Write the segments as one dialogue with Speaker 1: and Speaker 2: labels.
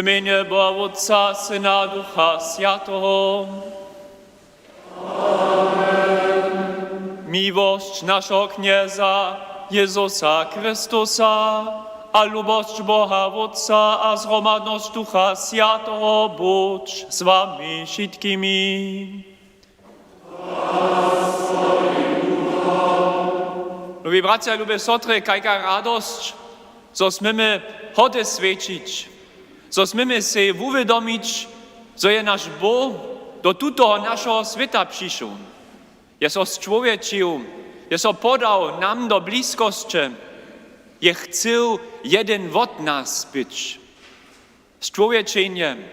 Speaker 1: imię Boga Otca, Syna, Ducha Świętego. Miłość naszego Knieza Jezusa Chrystusa, a lubość Boga Otca, a zgromadność Ducha Świętego bądź z wami wszystkimi. Lubi bracia, lubi sotry, kajka radość, co smymy hody świecić, co smymy się uwiadomić, co je nasz Bóg do tutoho naszego świata przyszł. Jest człowieczył, jest podał nam do bliskości, je chciał jeden od nas być. Z człowieczeniem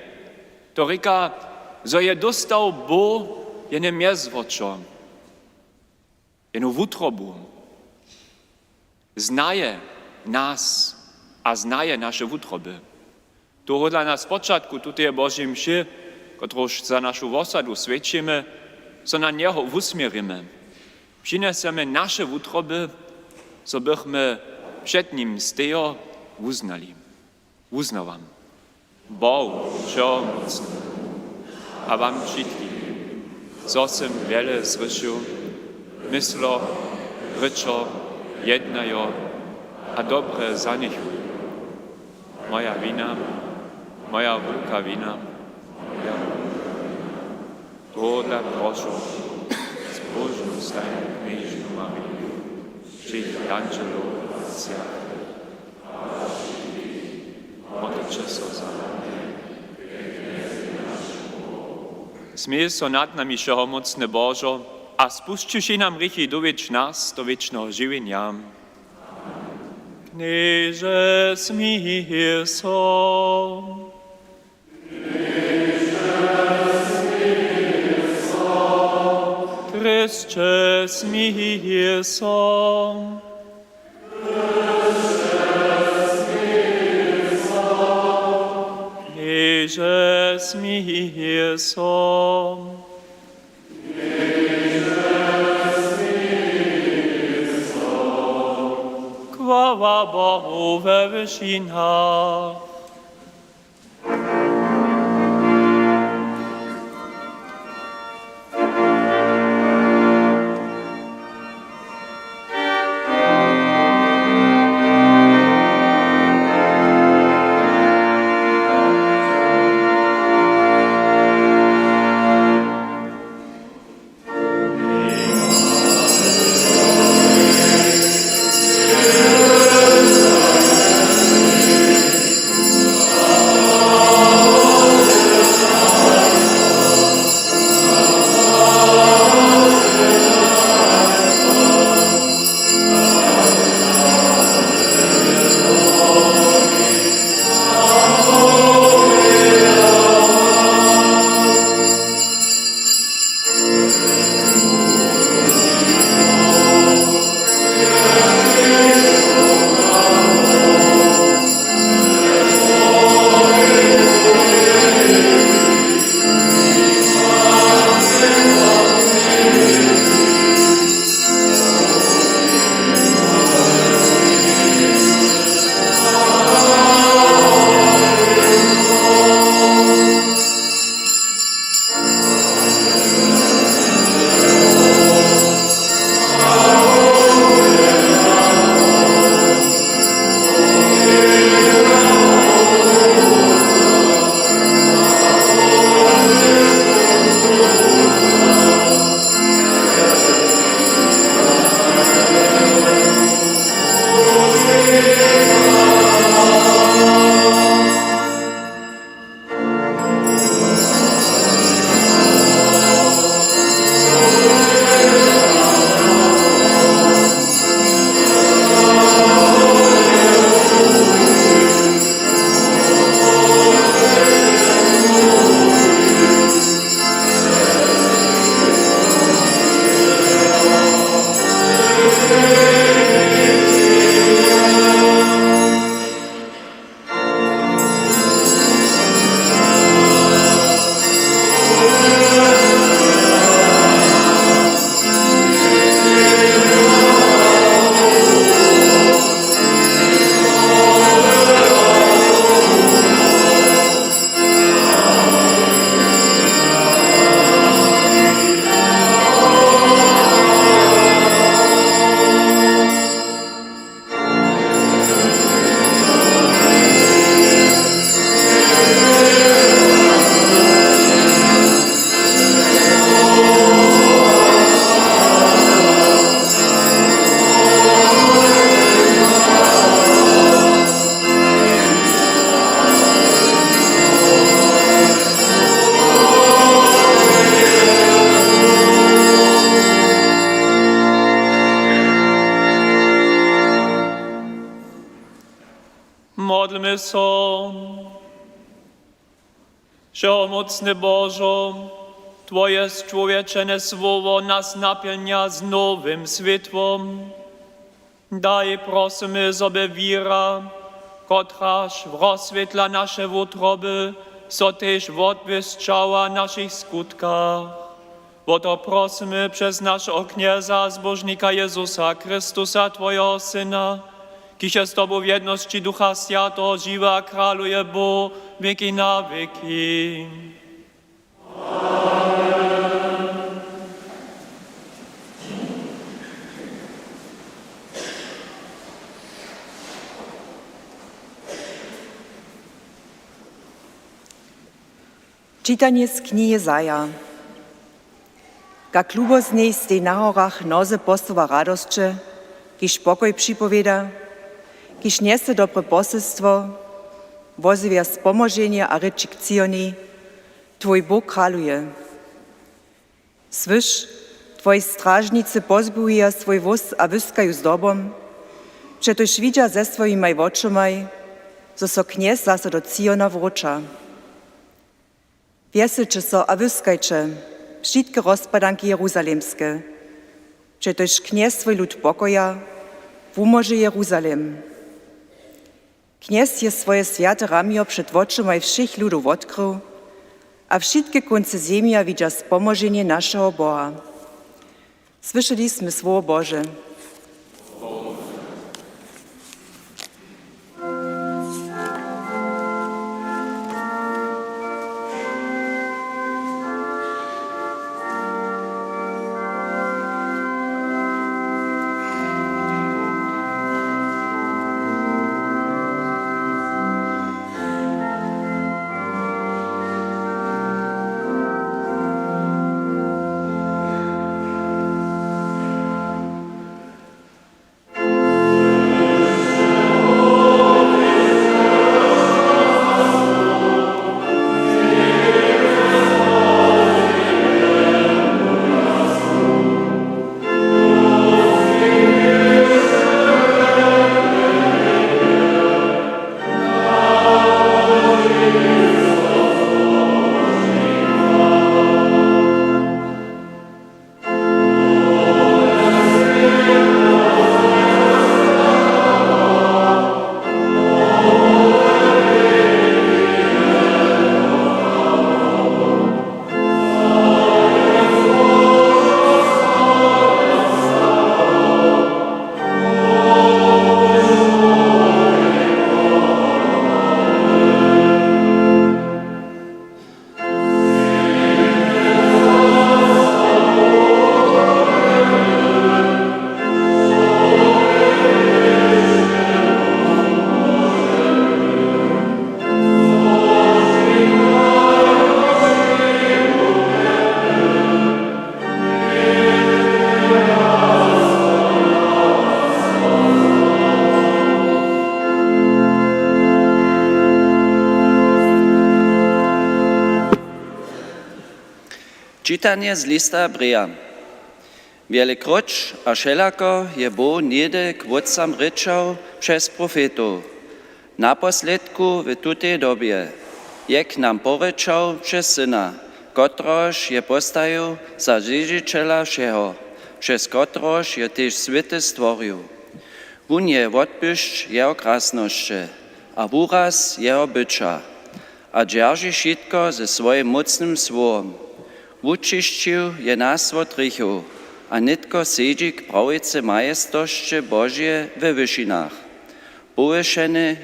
Speaker 1: to ryka, że je dostał Bóg jene miezwoczo, jenu wutrobu. Znaje nas a znaje nasze wutroby. To dla nas początku tutaj Božej mši, którąż za naszą osadu świecimy, co na Niego usmierimy. Przynesemy nasze wutroby, co bychmy przed Nim z tego uznali. Uznawam. Bogu, čo mocno. A wam wszystkim, co sem wiele słyszał, myslo, ryczo, jednajo, a dobre za nich. Moja wina, moja wielka wina, ja. To dla proszę, z Bożą stajną Knieżną Marię, wszystkich angelów, światłych, modlcie się za nami. Smej so nad nami, všehomocny Božo, a spušťuši nam hriechy dowiedz nas do wiecznego żywienia. Knieże smij so. Chryste smij so. Knieże smij so. Chwała Bogu we wyżynach. Modlmy się. Wszechmocny Bożo, Twoje człowieczene słowo nas napełnia z nowym światłem. Daj, prosimy, żeby wiara, kotraż rozświetla nasze wątroby, so też odbłyszczała naszych skutkach. Bo to prosimy przez naszego knieza, zbożnika Jezusa Chrystusa, Twojego Syna, kiś z Tobą w jedności Ducha Świętego żywa króluje Bóg wieki na wieki.
Speaker 2: Czytanie z knihy Jezaja. Jak luboznej stej na horach noze postowa radosće, kiž pokoj připoveda, kiž niese dobre poselstwo, wozywia spomożenie a reči k Cioni, Twój Bóg kraluje. Słysz, Twoji strażnicy pozbuja swój wóz a wyskaju z dobom, przetoż widzia ze swoimi oczomaj, zo so kniez zase do Ciona wrócza. Wieselče so a wyskajče, wszystkie rozpadanki jeruzalemskie, przetoż kniez swój lud pokoja, wumoże Jeruzalem. Kniez je swoje święte ramio przed oczomaj všich ludów odkrył, a wszystkie konce ziemia widzia spomożenie naszego Boha. Słyszeliśmy słowo Boże.
Speaker 3: Czytanie z lista Breja. Wielekroć a wszelako je Bóg niede k wódcam ryczał przez profetów. Naposledku w tutej dobie, jak nam poryczał przez Syna, kotroż je postawił za Życziciela wszeho, przez kotroż je też światy stworzył. On je odbyszcz jeho krasności, a wyraz jeho bycia, a dzierży wszystko ze swoim mocnym słowem. Uczyścił je nas od grzechu, a nitko siedzi k prawicy majestości Božie we wyżynach. Powyższony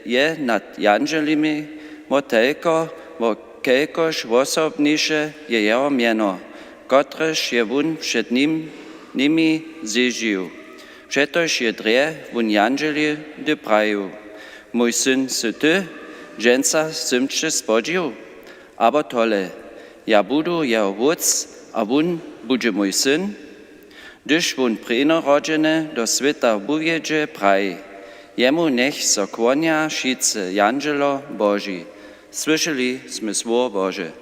Speaker 3: je nad jangelimi, bo tylko, bo kelkoż osobniejsze je jeho mieno, kotreż je wun przed nimi zjeżdżył. Przetoż je dre wun jangeli doprawił. Mój syn sy ty, dżęca symczy spodził, abo tole. Ja budu jeho wódz, a wun bude mój syn, gdyż wun prinorodzony do świata buwiedzie praj. Jemu nech so kłonia wszyscy janżelo Boży. Słyszeliśmy słowo Boże.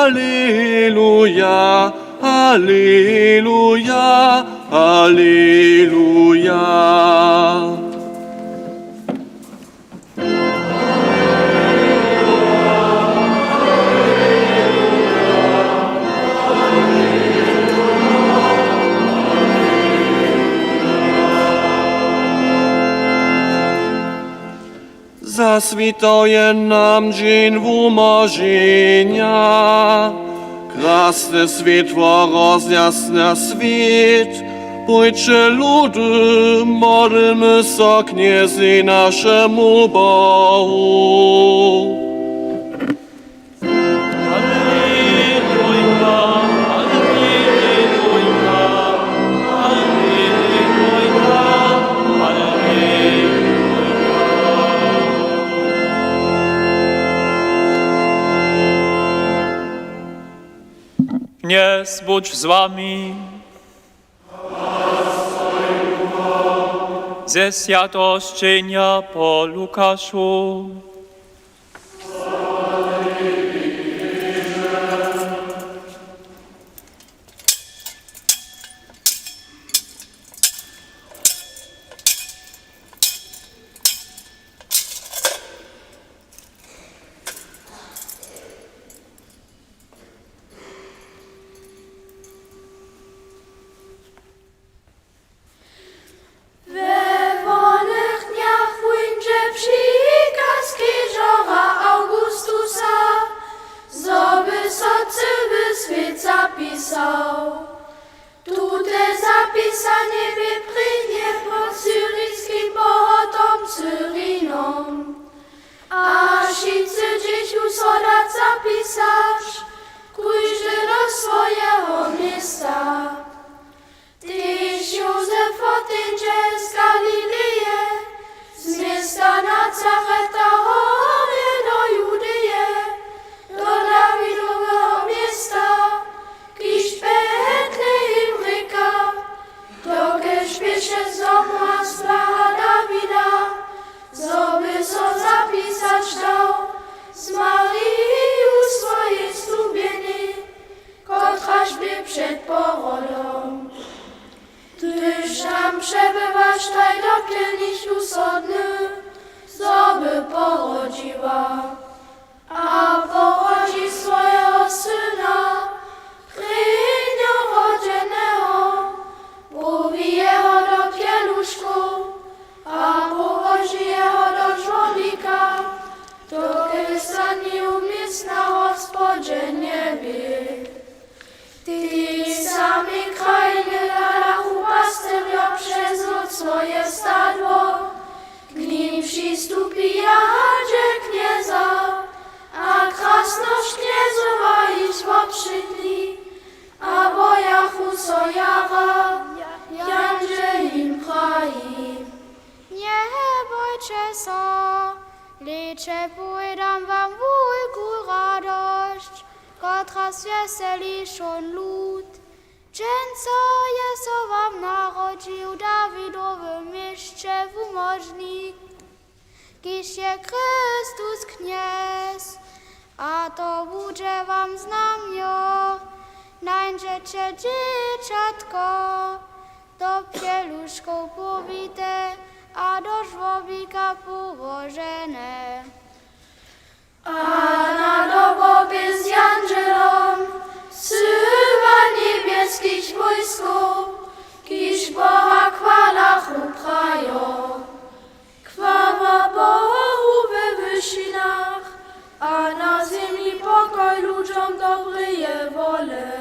Speaker 4: Alleluja, Alleluja, Alleluja. Zasvitoje nam dzień umożenia, krasne światło rozjasnia świt, pójdźcie ludy, modlmy so kniezy naszemu Bogu.
Speaker 1: Dnes buď s vami. Ze światoszczenia po Lukaszu.
Speaker 5: Tute zapisanie wyprynie pod syryjskim pochotom Syrinom. A wszyscy dzieci usodać zapisać, każdy do swojego miejsca. Tyś Józef otędzie z Galileje, z miasta Nazareta hory do Judeje, do Dawidowego miasta, kiż Betlejem ryka, dokeż piesze z domu Astra Dawida, zoby so zapisać dał z Maryją swojej stłubieny, kotraż by przed porodą. Tyż tam przebywasz taj dopielniś usodny, zoby porodziła, a porodzi swojego syna, rodzenego, powi jego do pieluszku, a położy jego do człowieka, dokiż stanie umysł na Gospodzie niebie. Ty sami krajny ladachu pasterja przez noc swoje stadło, k nim przystupi jadzie knieza, a krasność kniezowa iść poprzydli, a bojachu sojara, jandzie im praji.
Speaker 6: Nie bojcie so, licze pójdą wam wielką radość, kotra weseli szon lud. Dzień, co Jezu wam narodził Dawidowym mieście w umożni, kiż je Chrystus kniez, a to będzie wam znamio. Nańdziecie dzieciątko, do pieluszką powite, a do żłobika położone.
Speaker 5: A na dobobie z Jangelom syła niebieskich wojsków, kiż Boha chwalach uprają. Chwała Bogu we wyżynach, a na ziemi pokoj ludziom dobryje wole.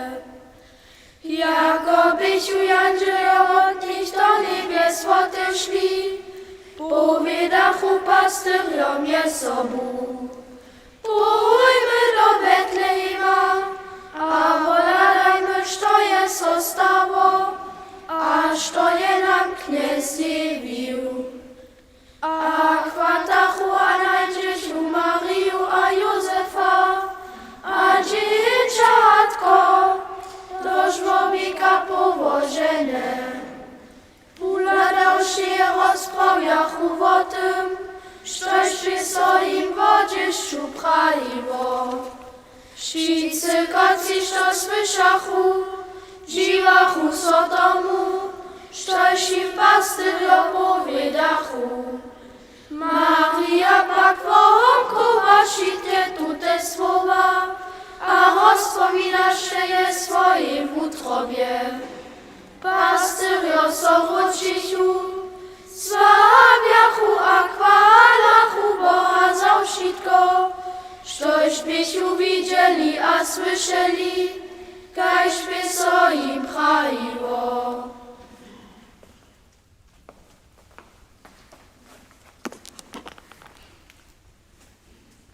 Speaker 5: Jako byciu Jangelowi do niebies odeszli, powiedziachu pastyriom Jesobu. Pójmy do Betlejema, a woladajmy, co jest stało, aż to je nam kniez zjawił. A kwatachu, a najdziesz u Maryju a Józefa, a dzieciątko do żłobika położone. Uladał się rozprawiachu o tym, Štož by so im vođešću praviło, Wszyscy kociś to słyszachu, dziwachu so tomu, sztoś im pastyr opowiedachu. Maria pak pochopkowa šitě tute slova a rozpomínaše je svojim utrobě. Pastyrio so ročichu, sławiachu a chwalachu Boha za wszystko, štož bychu widzieli a słyszeli, kajż by so im prawiło.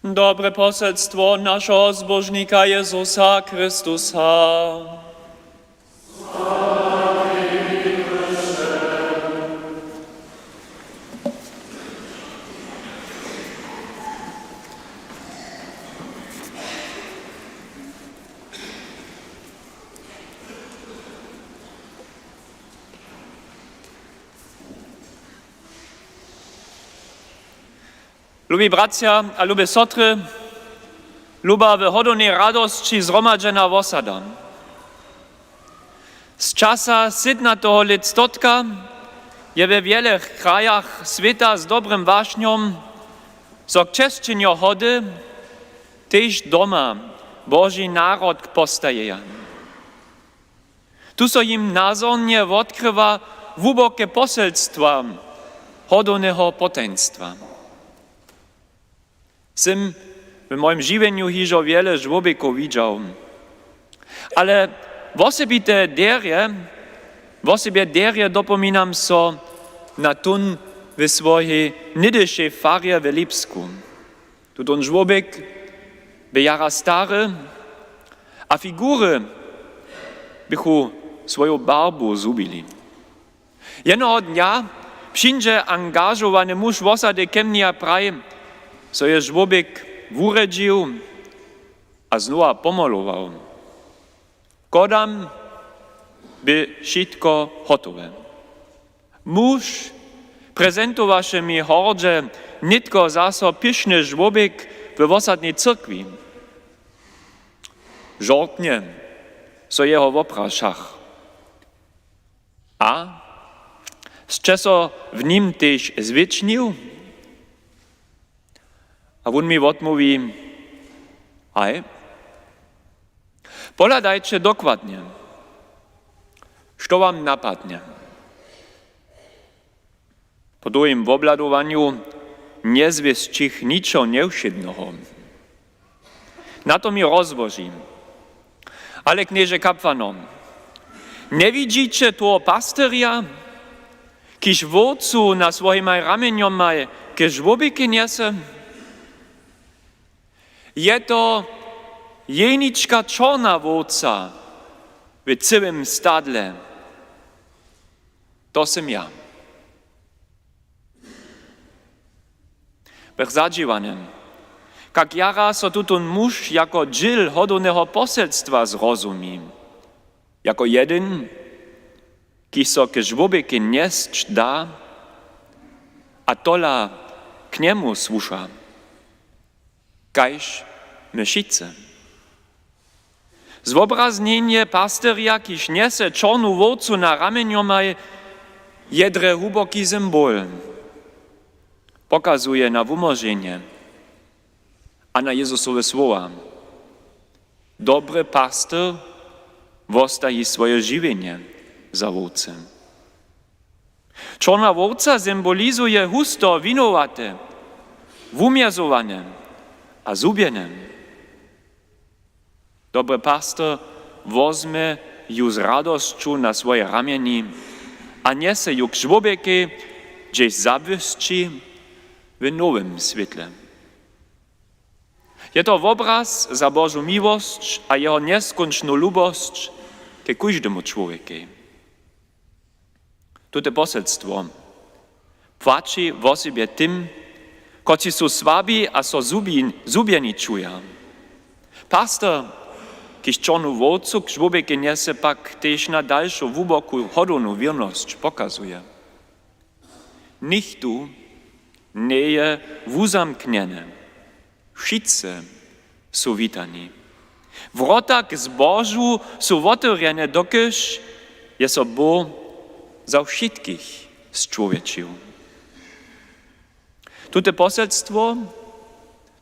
Speaker 1: Dobre poselstwo naszego zbożnika Jezusa Chrystusa. Lubi bracia a lubi sotry, luba w hodownej radości zgromadzena osada. Z czasa 17. listotka je we wielech krajach świata z dobrym waśniom, so krzeszczenia hody, też doma Boży naród postaje. Tu so im nazornie odkrywa głębokie poselstwa hodownego potenstwa. Jsem w moim żywieniu hižo wiele żłobików widział. Ale w sobie derje dopominam so na tun w swojej nidyszej farie w Lipsku. Tu ten żłobik by jara stary, a figury bychu swoją barbu zubili. Jednego dnia przyjdzie angażowany muž w osady ke mnie a praje, so je żłobik wuredził, a znowu pomalował. Kodam by wszystko gotowe. Muž prezentowaše mi hordzie nitko zaso pyszny żłobik w osadnej cyrkwi. Żortnie so jeho wopraszach. A z czasu w nim też zwiecznił, a on mi odmówi, aj, poladajcie dokładnie, co wam napadnie. Po twoim wobladowaniu nie zwieścich niczo nieuszydnego. Na to mi rozwozi. Ale knieże kapłanom, nie widzicie tu pasteria, kiż wódcu na swoim ramieniu ma ke żłobiki niese? Je to jeniczka czarna wódca w całym stadle. To sam ja. Bych zadziwanym, jak jara so tutun muž jako dżil hodownego poselstwa zrozumí. Jako jeden, ki so ke żłobiki niesć da, a tola k niemu słusza. Kajż my wszyscy. Zobraznienie pasteria, kiż niese czarnu wódcu na ramieniu ma jedre huboki symbol. Pokazuje na umożenie, a na Jezusowe słowa. Dobry paster wostaje swoje żywienie za wódcem. Czarna wódca symbolizuje husto winowate, umierzowane a zubiene. Dobry paster wozme ju z radością na swoje ramieni, a niese ju k żłobieku, gdzieś zabłyszczy w nowym świetle. Je to obraz za Bożą miłość a jeho nieskończną lubość ke każdemu człowieku. Tute poselstwo płaci w sobie tym, którzy są słabi a so zubieni czują. Pastor, kiż czarnu wódcu k żłobieku niese pak też na dalszą głęboką hodowną wierność pokazuje. Nikt tu nie je uzamkniene. Wszyscy są witani. Wrota k zbożu są otworene, dokyż je so Bóg za wszystkich zczłowieczył. Tute poselstwo,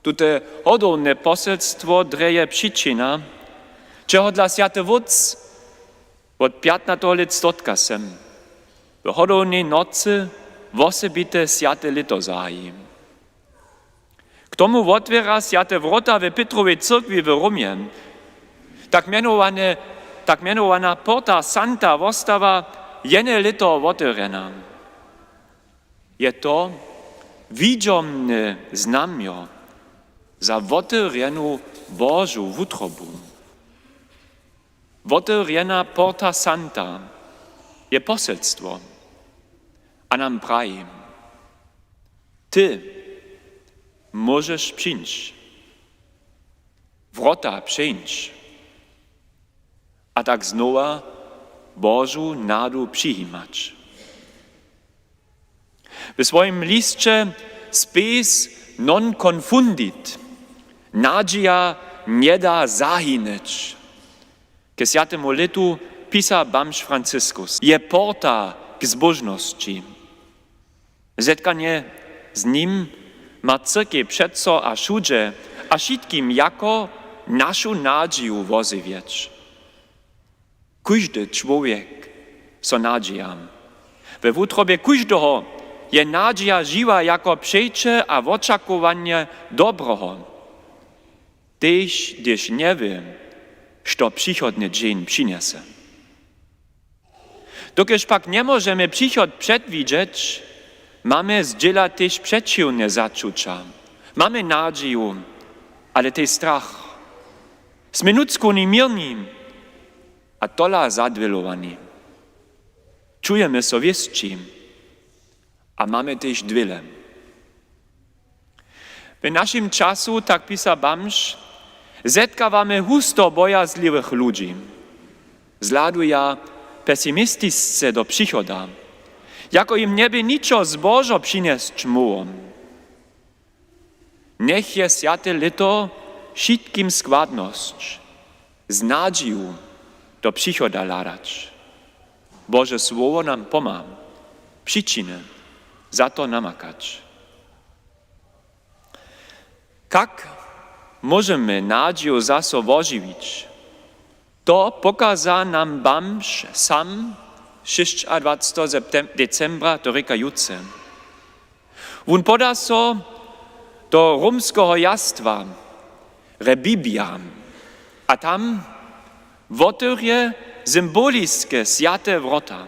Speaker 1: tute hodowne poselstwo dreje przyczyna, czego dla Święty Wódz od 15 lat stotka sem, w hodownej nocy osobite Święte lito zaji. K tomu otwiera Święte wrota w Petrowej cyrkwi w Romie, tak mianowana Porta Santa wostawa jene lito otworena. Je to widziomne znamio za otworeną Bożą wutrobu. Otworena Porta Santa je poselstwo, a nam praji, ty możesz przyjść, wrota przyjść, a tak znowu Bożą nadu przyjmać. W swoim liście spes non confundit, nadzieja nie da zahynąć. Ke Świętemu litu pisa Bamż Francyskus. Je porta k zbożności. Zetkanie z nim ma cyrkiew przeco a wszędzie, a wszystkim jako naszą nadzieję wozywieć. Każdy człowiek so nadzieja. We wutrobie każdego je nadzieja żywa jako przejście a oczekiwanie dobrego. Też gdyż nie wie, co przychodny dzień przyniesie. Dokiż pak nie możemy przychod przedwidzieć, mamy zdziela też przeciwne zaczucia. Mamy nadzieję, ale też strach. Sme ludzko niemierni, a tola zadwilowani. Czujemy sowieszci, a mamy też dwile. W naszym czasu, tak pisa Bamż, zetkawamy husto bojazliwych ludzi. Zladuja pesymistisce do przychoda, jako im nieby niczo zbożo przynieść mógł. Niech je Święte lito wszystkim składność, z nadzieją do przychoda ladać. Boże słowo nam pomaga, przyczyny za to namakać. Jak możemy nadzieję za so ożywić? To pokaza nam Bamż sam 26. decembra to rekajuce. On poda so do romskiego jastwa, Rebibia, a tam otworzy symboliskie Święte wrota.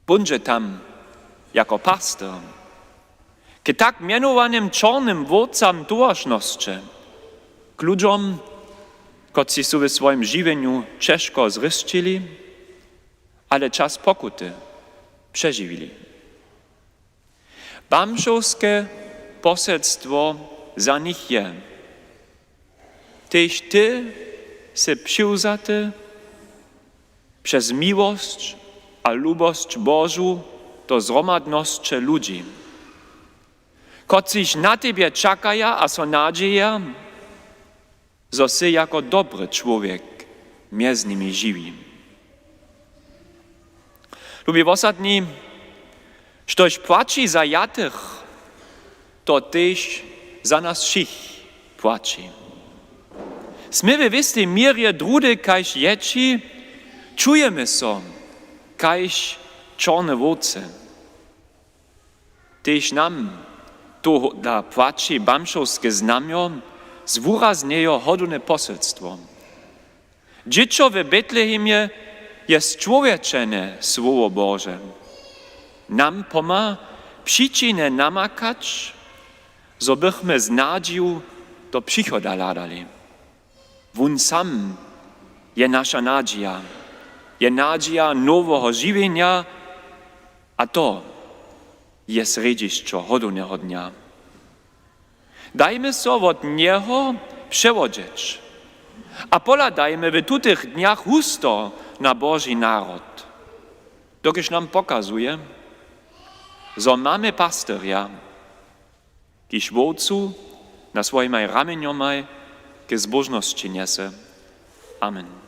Speaker 1: Będzie tam jako pastor. K tak mianowanym czarnym wodcom towarzności, k ludziom, którzy są w swoim żywieniu ciężko zryszczyli, ale czas pokuty przeżywili. Bamżowskie poselstwo za nich je. Tež ty se přiwzaty przez miłość a lubość Bożu do zromadności ludzi, którzy na Tebie czekają a so nadzieja, że sy jako dobry człowiek między nimi żywi. Lubi ostatni, ktoś płaci za jatych, to też za nas wszystkich płaci. Sme w wystej mierze drudy, kajś ječi, czujemy so, kajś czarne wodce. Też nam to da płaci bamszowskie znamio zwurazniejo hodune poselstwo. Dziecko w Betlehemie jest człowieczene słowo Boże. Nam pomaga przyczynę namakać, zo bychmy z nadzieją do przychoda ladali. Wun sam je nasza nadzieja, je nadzieja nowego żywienia, a to je središće hodownego dnia. Dajmy so od niego przewodzić, a poladajmy w tutych dniach husto na Boży naród. Dokiż nam pokazuje, że mamy pasterja, kiż wodcu na swoimi ramieniami ke zbožnosti niese. Amen.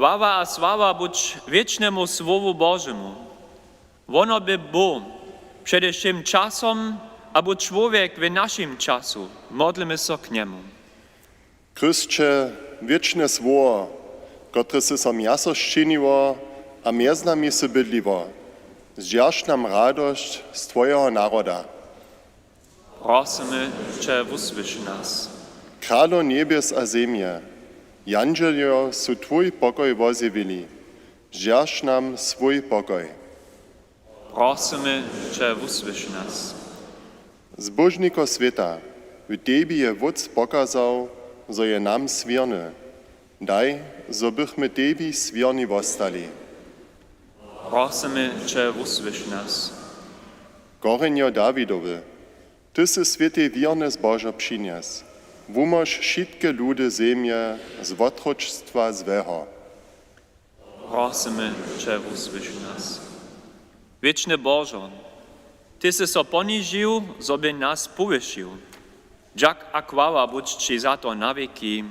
Speaker 1: Chwała a sława buď wiecznemu Słowu Bożemu. Ono by było przede wszystkim czasem, aby człowiek w naszym czasu. Modlimy się k niemu.
Speaker 7: Kristče, wieczne słowo, które si so miasto szcziniło, a między nami si bydliło, zdziaż nam radość z Twojego naroda.
Speaker 1: Prosimy Cię, wysłysz nas.
Speaker 7: Králo niebies a zemie, Janželjo su Twój pokoj wozjewili, zdziaż nam swój pokoj.
Speaker 1: Prosimy Cię, wysłysz nas.
Speaker 7: Zbožniko sveta, v Tebi je Wódz pokazał, zo je nam swierny. Daj, zo bychmy Tebi swierni wostali.
Speaker 1: Prosimy Cię, wysłysz nas.
Speaker 7: Korenjo Dawidowy, Ty si święty wierny z Boża przynies. Wumož wszystkie ludy ziemie z otroctwa zwego.
Speaker 1: Prosimy Cię, wysłysz nas. Wieczny Boże, Ty si so poniżył, żeby nas powyższył. Dziak a chwała buď Ci za to na wieki.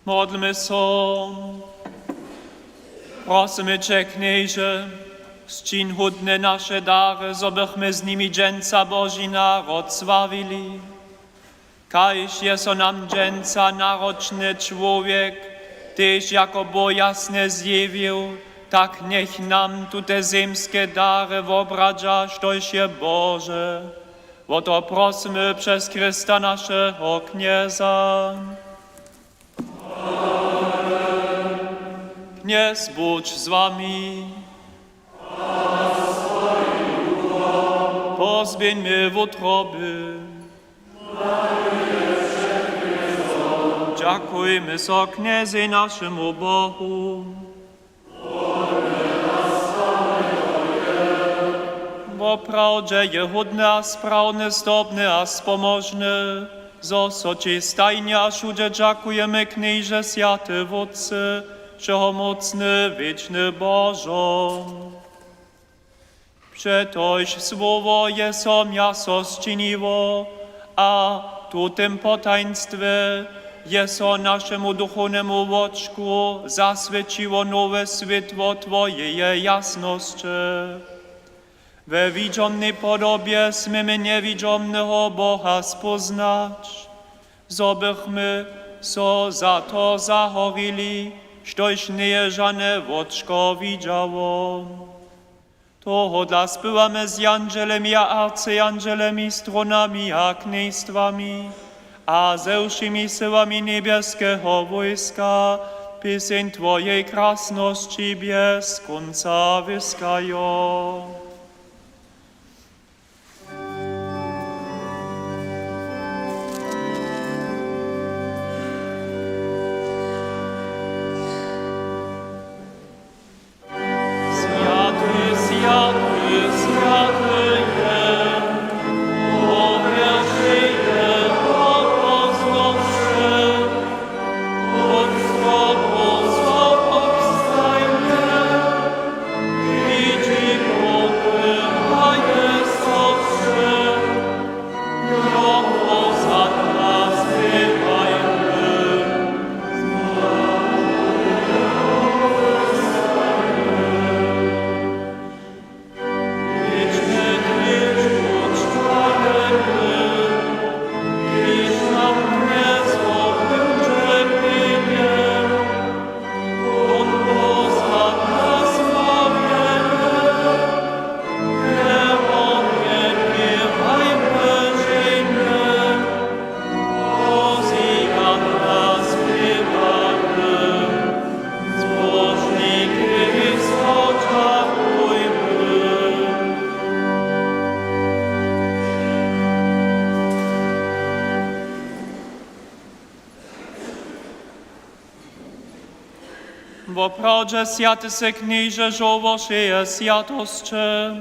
Speaker 1: Modlmy się. Prosimy Cię, Knieże, zczyń hudne nasze dary, zobychmy z nimi dżęca Boży naród sławili. Kajś jest on nam dżęca narodzny człowiek, Tyś jako Bo jasne zjawił, tak niech nam tu te ziemskie dary wyobrażasz, toś je Boże. O to prosimy przez Chrysta naszego Knieza. Kniez Bódź z wami. Pozbieńmy w utroby. Dziękujmy so Kniezy naszemu Bohu. Bo prawdzie je hudne a sprawne, zdobne a spomożne, zo so Ci stajnie a wszędzie dziękujemy Knieże Święty Wódcy, Wszechmocny, wieczny Bożo. Przetoś słowo jeso miasto zczyniło, a tu tym potaństwie jeso naszemu duchownemu oczku zaswieciło nowe światło Twojej jasności. We widziomnej podobie smiemy niewidziomnego Boha spoznać, zobychmy so za to zachorili, štož nieżane oczko widziało. Toho dla spywamy z angelemi a arcyangelemi, stronami a kniejstwami, a ze wszymi siłami niebieskiego wojska, pieśń Twojej krasności bez końca wyskają. Bo prawdzie Święty se Knieże żołoszeje światostcze,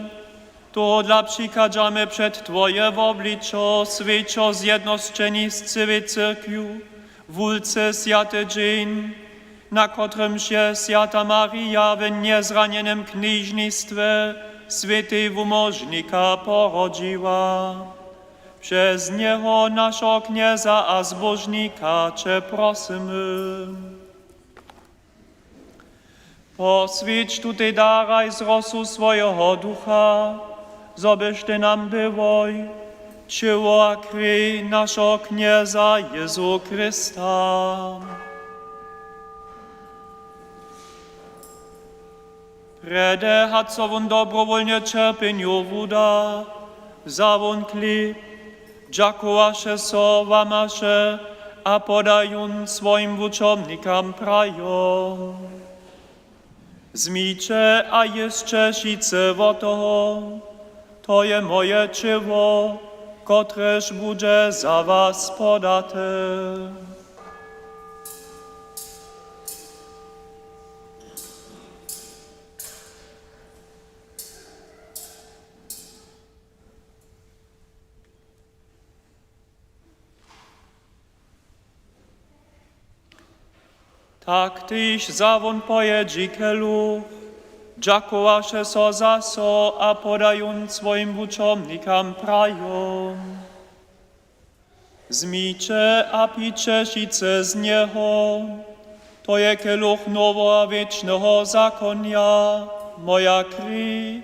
Speaker 1: to dla przykadzamy przed Twoje w obliczo, świeczo zjednoczeni z całej cyrkwiu, wólce Święty dzień, na którym się Święta Maria w niezranionym knieżnictwie świętej umożnika porodziła. Przez Niego naszego Knieza a zbożnika Cię prosimy. Poswiedź tutaj daraj z rosu swojego ducha, zobyś Ty nam było ciało a krew naszego Knieza Jezu Chrysta. Prede hat so won dobrowolnie cierpieniu wuda, za won chleb, dziakowasze so wamasze, a podając swoim uczomnikam prają. Zmijcie, a jeszcze sice woto, to je moje ciało, kotreż będzie za was podate. Tak Tyś zawon pojedzi kelu, dziakowasze so za so, a podając swoim uczomnikam prają. Zmijcie, a picie sice z niego,
Speaker 8: To je keluch nowo a wiecznego zakonia, moja krwi,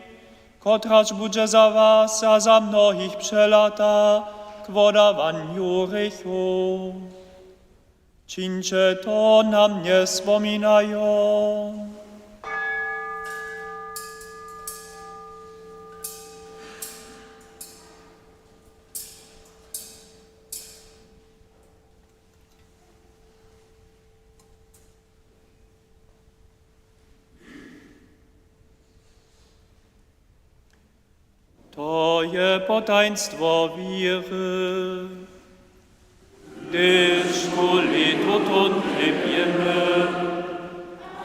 Speaker 8: kotraż będzie za was, a za mnohich przelata, k wodawaniu rychu. Czyńcie to na mnie wspominają. To je potaństwo wiry, gdyż kuli dotąd pijemy,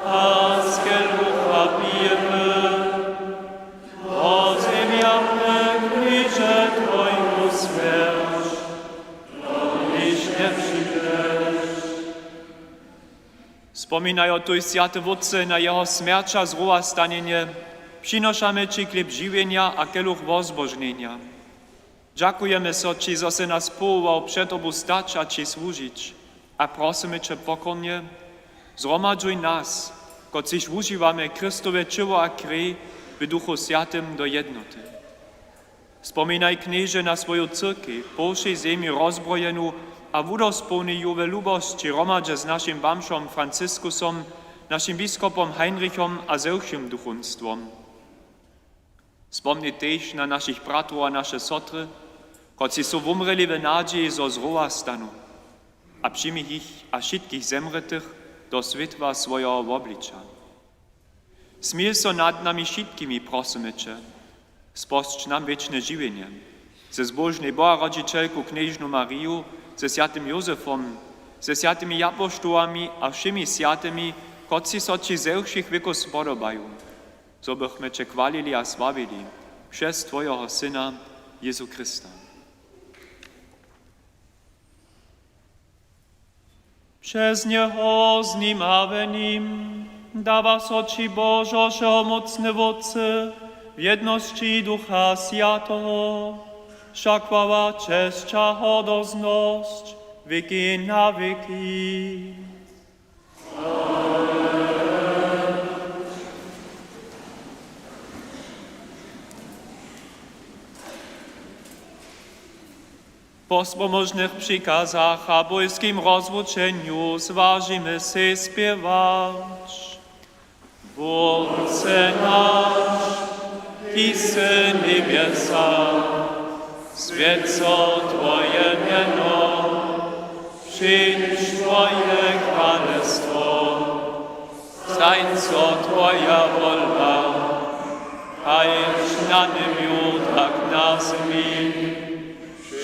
Speaker 8: a z kielucha pijemy, oziemiamy krzyże Twojego śmierć, iż nie przyjdziesz. Wspominają tu święty wódcy na Jego śmierć a zrułastanienie, przynoszamy Ci chleb żywienia a kieluch wozbożnienia. Dziękujemy so Ci, że se nas powołał przed Tobą stać a Ci służyć, a prosimy Cię pokornie, zgromadzuj nas, kociż używamy Chrystowe ciało a krew w Duchu Świętym do jednoty. Wspominaj knieże na swoją cyrkiew, po wszej ziemi rozbrojeną a wudospełnij ją w lubości romadze z naszym bamszom Franciskusom, naszym biskupom Heinrichom a zełchim duchowstwom. Wspomnij też na naszych bratów a nasze sotry, koci są umreli w nadziei, że zruła staną, a przyjmij ich a wszystkich zemretych do światła swojego oblicza. Smil so nad nami wszystkimi, prosimy Cię, spostrz nam wieczne żywienie, ze zbożnej Boha Rodzicielku Knieżną Mariu, ze świętym Józefom, ze świętymi apostołami a wszymi świętymi, koci so Ci ze wszech wieków spodobają, co bychmy Cię chwalili a sławili przez Twojego Syna, Jezu Chrysta. Przez Niego, z Nim a w Nim, dawa so Ci Bożo, wszechmocny wodcy, w jedności Ducha Świętego, wszak chwała, cześć a hodozność, wieki na wieki. Po wspomożnych przykazach a bojskim rozwłóczeniu zważymy się śpiewać. Ojcze nasz, Tyś niebesa, święco Twoje miano, przyjdź Twoje królestwo, stańco Twoja wola, ależ na niebie tak na ziemi.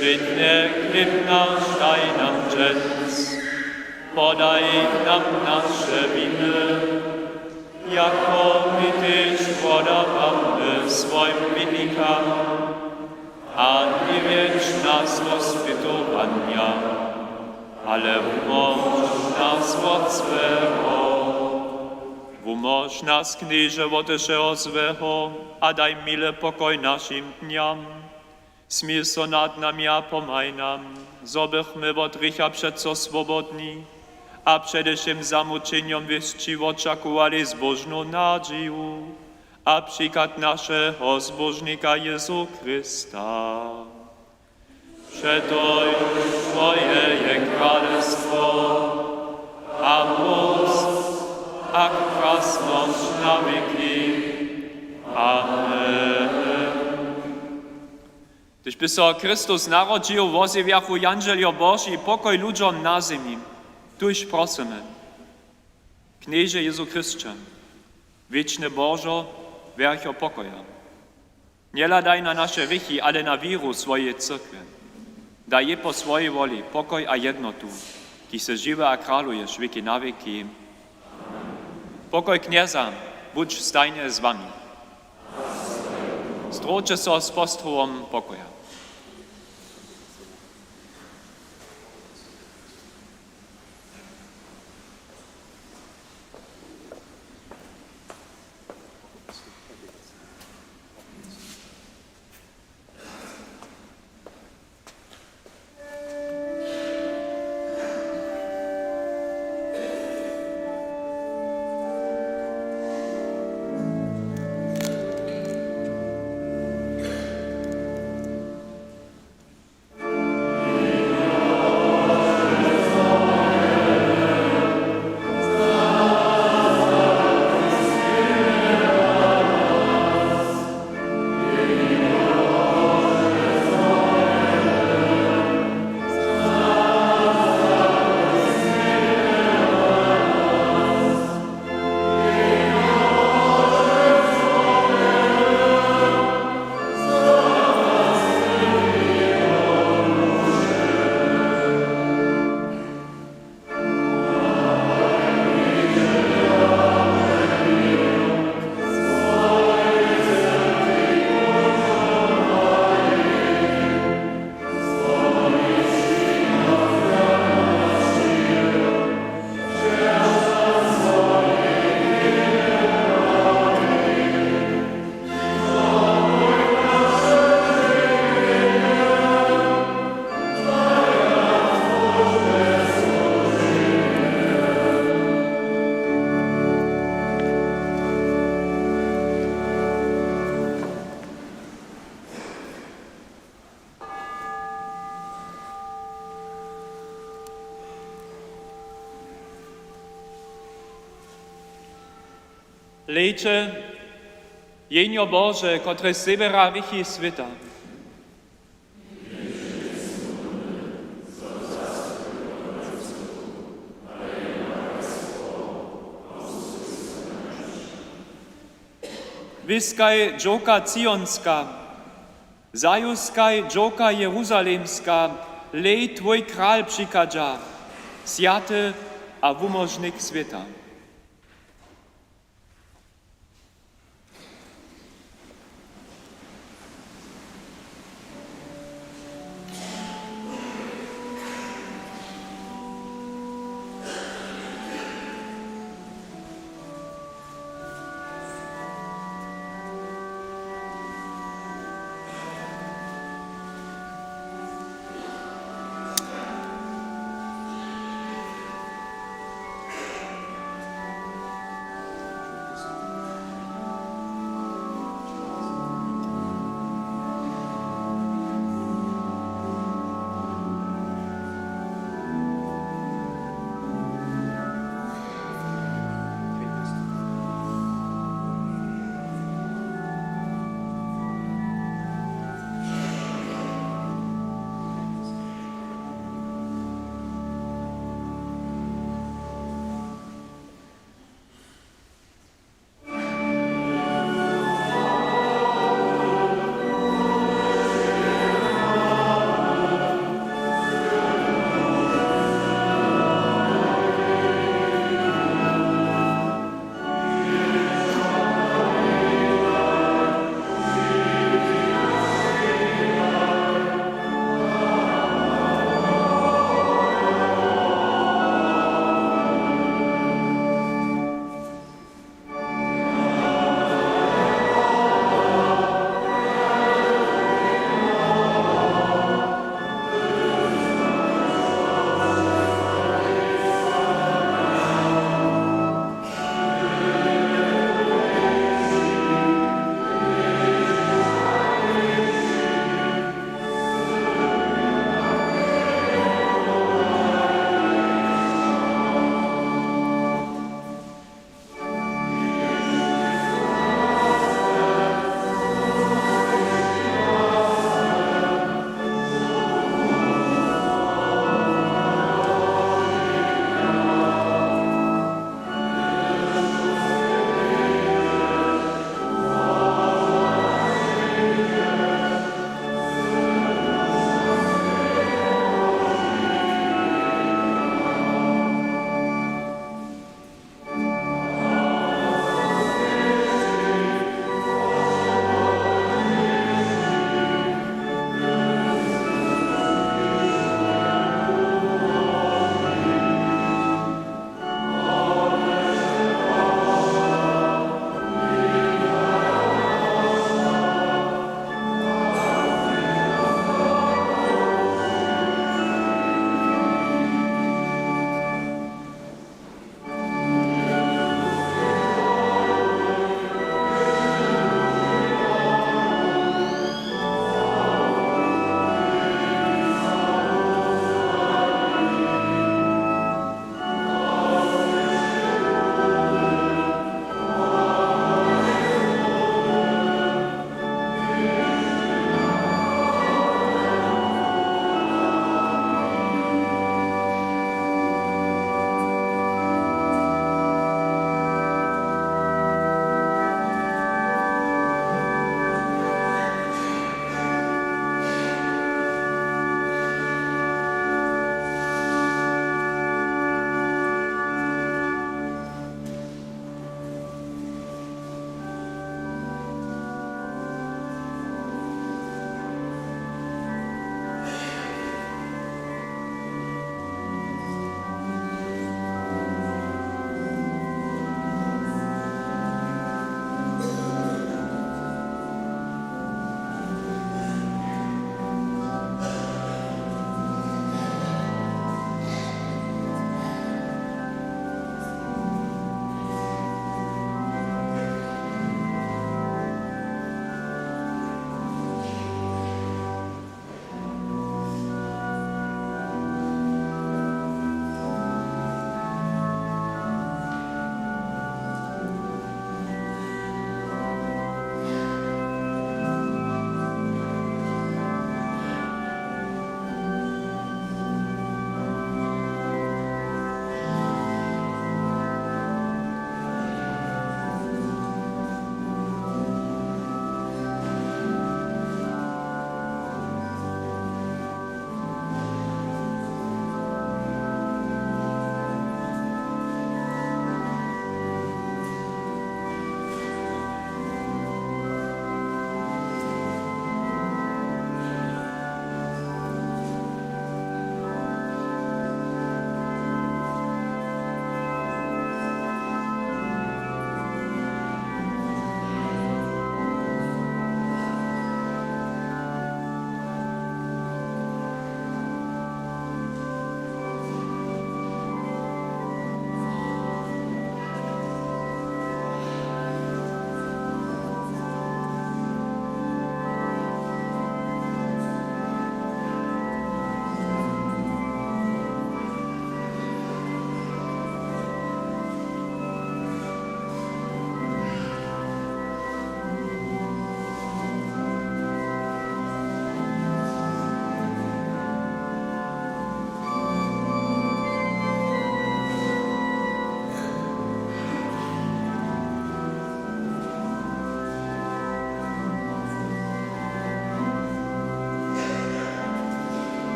Speaker 8: Żydnie chleb nasz daj nam dżęs, podaj nam nasze winy, jako my też podawamy swoim winnikom, a nie wiedz nas do spytowania, ale umoż nas od złego. Umoż nas, knieże, od tego złego, a daj mile pokoj naszym dniom. Smil so nad nami a pomaj nam, zobychmy od rycha przeco swobodni, a przedewším zamučeniem wieszčivo oczekowali zbożną nadzieję, a przykład naszego zbożnika Jezu Chrysta. Przeto już Twoje je królestwo, a moc, a krasność na wieki. Amen. Gdyż by so Chrystus narodził, wozywiachu Jangelio Boży i pokoj ludziom na ziemi, tuż prosimy. Knieże Jezu Chryście, wieczny Bożo, wiercho pokoja. Nie ladaj na nasze rychy, ale na wiru swojej cyrkwy. Daj je po swojej woli pokoj a jednotu, ki se żywe a kralujesz wieki na wieki. Pokoj knieza, budź stajnie z wami. Stroče so z postrowom pokoja. Lejče, Jenio Boże, kotre sebera rychi svita. Wiskaj dżoka Cionska, zajuskaj dżoka Jeruzalemska, lej Twój kral przykadza, sjaty a wumożnik świata.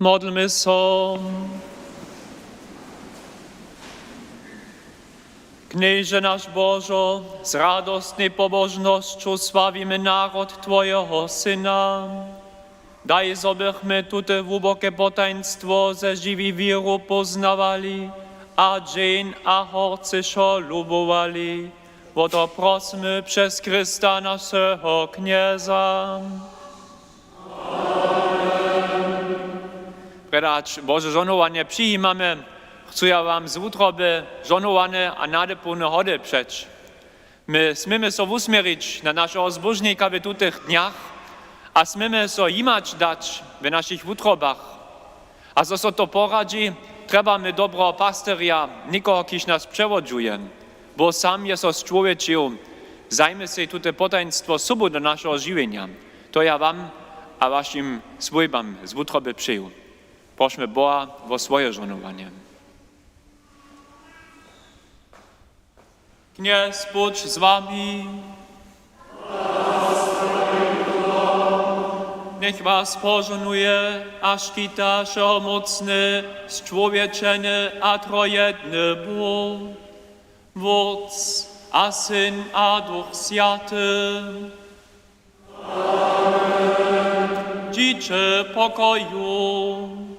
Speaker 8: Modlmy się. Knieże nasz Bożo, z radosnej pobożnością sławimy naród Twojego Syna. Daj, żebyśmy tute głębokie potaństwo ze żywi wiru poznawali, a dzień a horcyszo lubowali. Bo to prosimy przez Chrysta naszego Knieza. Predać Boże żonowanie przyjmamy, chcę ja wam z utroby żonowane a nadepełne hody przeć. My smiemy so usmierić na naszego zbożnika w tutych dniach, a smiemy so imać dać w naszych utrobach. A so to poradzi, trzeba my dobro pasteria, nikogo, kiż nas przewodzuje, bo sam jest z człowiekiem, zajmie się tute potaństwo subu do naszego żywienia. To ja wam a waszym swojbam z utroby przyjął. Prośmy Boha o swoje żonowanie. Kniez Bóg z wami. Niech was pożonuje, a szkita wszechmocny, zczłowieczeny a trojedny Bóg, Wódz, a Syn, a Duch Święty. Dziecię pokoju.